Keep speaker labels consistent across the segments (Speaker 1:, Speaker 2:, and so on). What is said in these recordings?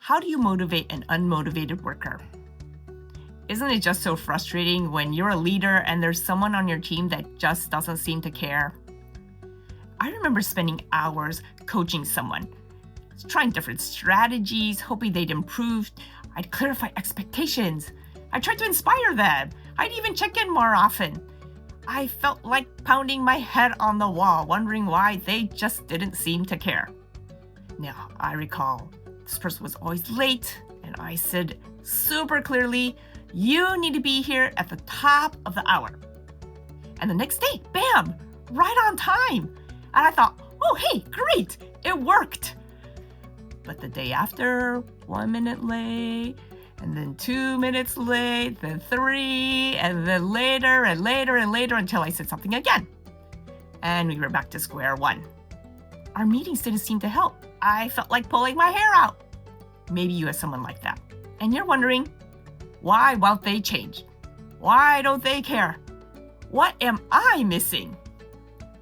Speaker 1: How do you motivate an unmotivated worker? Isn't it just so frustrating when you're a leader and there's someone on your team that just doesn't seem to care? I remember spending hours coaching someone, trying different strategies, hoping they'd improve. I'd clarify expectations. I tried to inspire them. I'd even check in more often. I felt like pounding my head on the wall, wondering why they just didn't seem to care. Now, I recall this person was always late, and I said super clearly, "You need to be here at the top of the hour." And the next day, bam, right on time. And I thought, oh, hey, great, it worked. But the day after, 1 minute late, and then 2 minutes late, then 3, and then later and later and later until I said something again. And we were back to square one. Our meetings didn't seem to help. I felt like pulling my hair out. Maybe you have someone like that. And you're wondering, why won't they change? Why don't they care? What am I missing?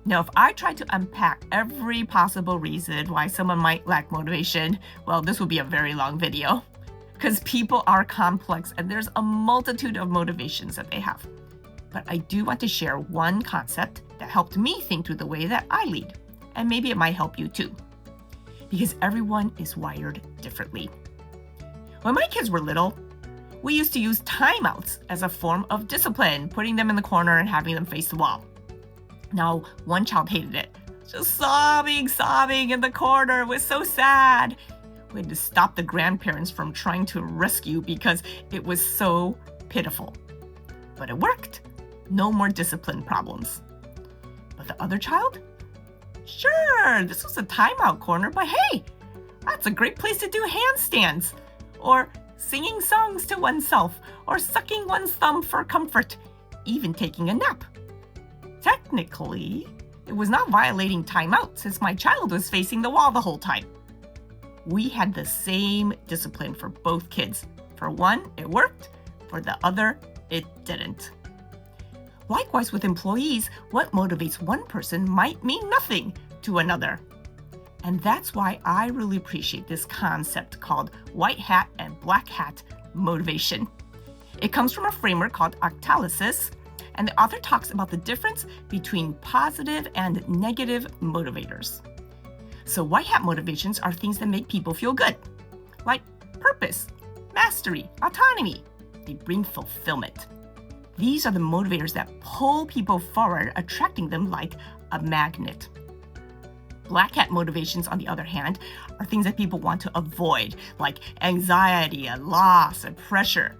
Speaker 1: Now, if I tried to unpack every possible reason why someone might lack motivation, well, this would be a very long video. Because people are complex and there's a multitude of motivations that they have. But I do want to share one concept that helped me think through the way that I lead. And maybe it might help you too. Because everyone is wired differently. When my kids were little, we used to use timeouts as a form of discipline, putting them in the corner and having them face the wall. Now, one child hated it. Just sobbing in the corner. It was so sad. We had to stop the grandparents from trying to rescue because it was so pitiful. But it worked. No more discipline problems. But the other child? Sure, this was a timeout corner, but hey, that's a great place to do handstands, or singing songs to oneself, or sucking one's thumb for comfort, even taking a nap. Technically, it was not violating timeout since my child was facing the wall the whole time. We had the same discipline for both kids. For one, it worked. For the other, it didn't. Likewise with employees, what motivates one person might mean nothing to another. And that's why I really appreciate this concept called white hat and black hat motivation. It comes from a framework called octalysis, and the author talks about the difference between positive and negative motivators. So white hat motivations are things that make people feel good, like purpose, mastery, autonomy. They bring fulfillment. These are the motivators that pull people forward, attracting them like a magnet. Black hat motivations, on the other hand, are things that people want to avoid, like anxiety and loss and pressure.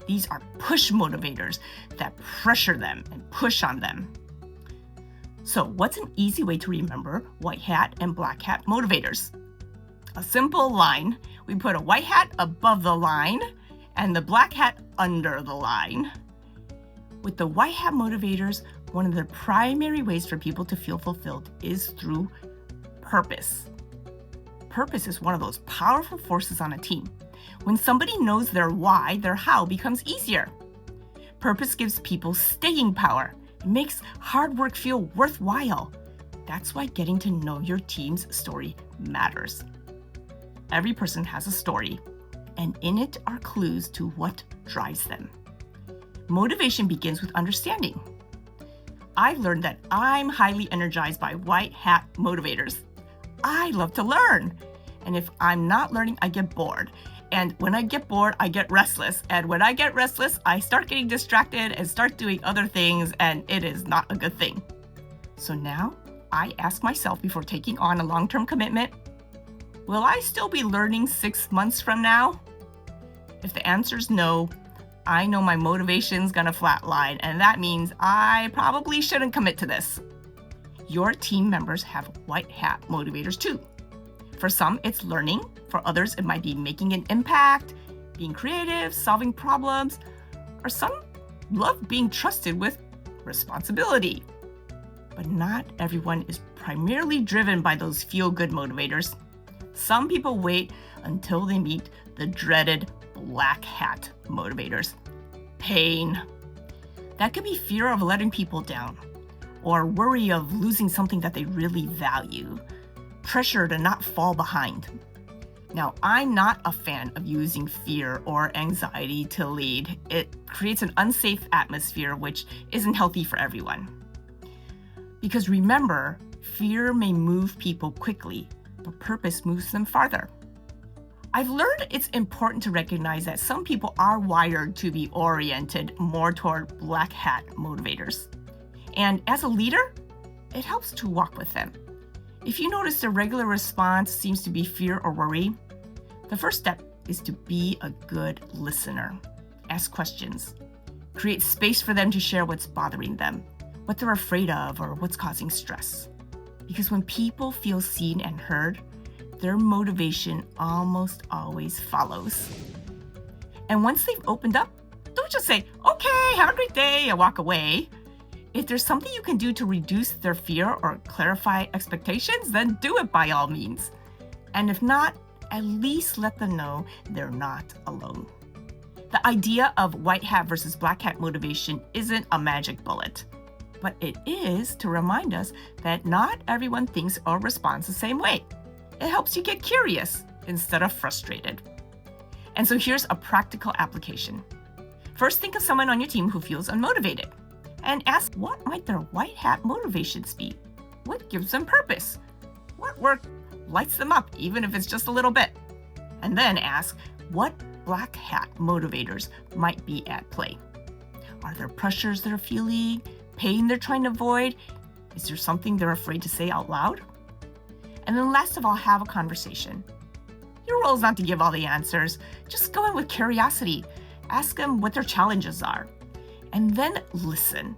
Speaker 1: These are push motivators that pressure them and push on them. So what's an easy way to remember white hat and black hat motivators? A simple line. We put a white hat above the line and the black hat under the line. With the white hat motivators, one of the primary ways for people to feel fulfilled is through purpose. Purpose is one of those powerful forces on a team. When somebody knows their why, their how becomes easier. Purpose gives people staying power. It makes hard work feel worthwhile. That's why getting to know your team's story matters. Every person has a story, and in it are clues to what drives them. Motivation begins with understanding. I've learned that I'm highly energized by white hat motivators. I love to learn. And if I'm not learning, I get bored. And when I get bored, I get restless. And when I get restless, I start getting distracted and start doing other things, and it is not a good thing. So now I ask myself before taking on a long-term commitment, will I still be learning 6 months from now? If the answer is no, I know my motivation's gonna flatline, and that means I probably shouldn't commit to this. Your team members have white hat motivators too. For some, it's learning. For others, it might be making an impact, being creative, solving problems, or some love being trusted with responsibility. But not everyone is primarily driven by those feel-good motivators. Some people wait until they meet the dreaded black hat motivators. Pain. That could be fear of letting people down, or worry of losing something that they really value, pressure to not fall behind. Now, I'm not a fan of using fear or anxiety to lead. It creates an unsafe atmosphere, which isn't healthy for everyone. Because remember, fear may move people quickly, but purpose moves them farther. I've learned it's important to recognize that some people are wired to be oriented more toward black hat motivators. And as a leader, it helps to walk with them. If you notice their regular response seems to be fear or worry, the first step is to be a good listener. Ask questions. Create space for them to share what's bothering them, what they're afraid of, or what's causing stress. Because when people feel seen and heard, their motivation almost always follows. And once they've opened up, don't just say, "Okay, have a great day," and walk away. If there's something you can do to reduce their fear or clarify expectations, then do it by all means. And if not, at least let them know they're not alone. The idea of white hat versus black hat motivation isn't a magic bullet, but it is to remind us that not everyone thinks or responds the same way. It helps you get curious instead of frustrated. And so here's a practical application. First, think of someone on your team who feels unmotivated and ask what might their white hat motivations be? What gives them purpose? What work lights them up, even if it's just a little bit? And then ask what black hat motivators might be at play. Are there pressures they're feeling? Pain they're trying to avoid? Is there something they're afraid to say out loud? And then last of all, have a conversation. Your role is not to give all the answers. Just go in with curiosity. Ask them what their challenges are. And then listen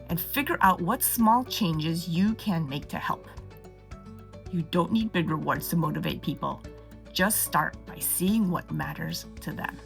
Speaker 1: and figure out what small changes you can make to help. You don't need big rewards to motivate people. Just start by seeing what matters to them.